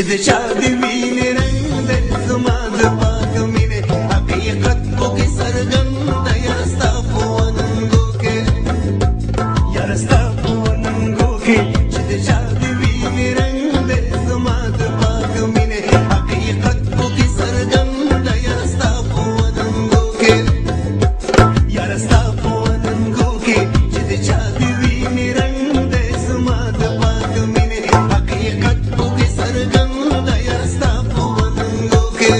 د چا د وینې رنګ دی زما د پاک مینې حقیقت پکې څرګند دی یاره ستا په وننګو کې یاره ستا په وننګو کې چې د چا د وینې رنګ دی زما د پاک مینې حقیقت پکې څرګند دی یاره ستا په وننګو کې یاره ستا په وننګو کې چې د چا د وینې رنګ دی زما د پاک مینې حقیقت پکې څرګند دی یاره ستا په وننګو کې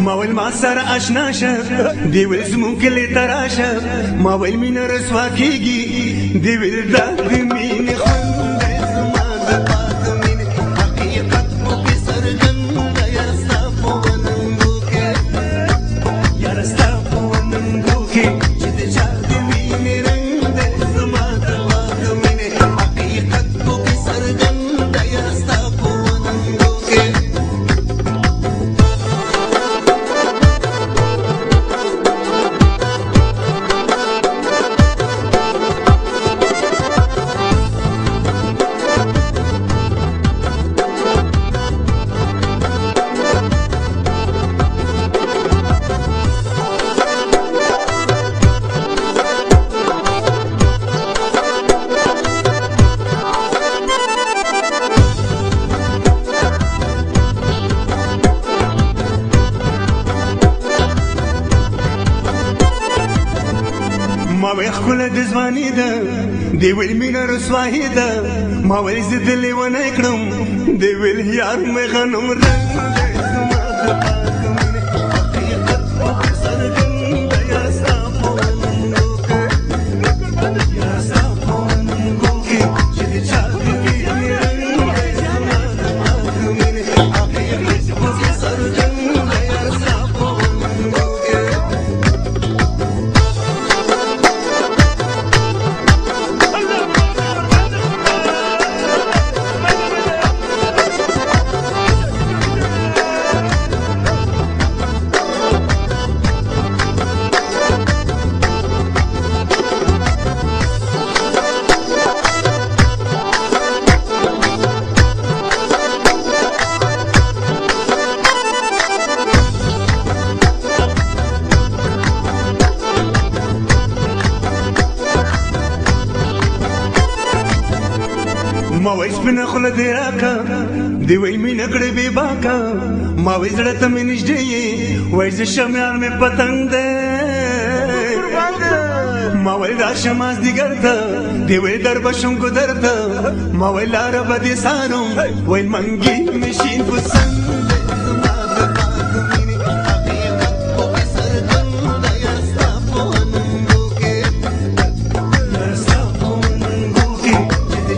ما ویل ما سره اشنا شه دی ویل زمونږ کلي ته راشه ما ویل مینه رسوا کېږي دی ویل دا د مینې خوند دی زما د پاک مینې حقیقت پکې څرګند دی یاره ستا په وننګو کې یاره ستا په وننګو کې چې د چا د وینې رنګ دی زما د پاک مینې حقیقت پکې څرګند دی یاره ستا په وننګو کې ما ویل ښکله د ځواني ده دی ویل مینه رسوایي ده ما ویل زه د لیونی کړم دی ویل یار مې غنم رنګ دی زما د پاک مینې حقیقت پکې څرګند دی یاره ستا په وننګو کې یاره ستا په وننګو کې چې د چا د وینې رنګ دی زما د پاک مینې حقیقت پکې څرګند دی یاره ستا په وننګو کې ما ویل سپینه خوله دې راکه دی ویل مینه کړې بې باکه ما ویل زړه ته مې نږدې یې ویل زه شمیان مې پتنګ دی ما ویل راشه مازدیګر ته دی ویل در به شم ګودر ته ما ویل لاره به دې څارم ویل منګي مې شین په څنګ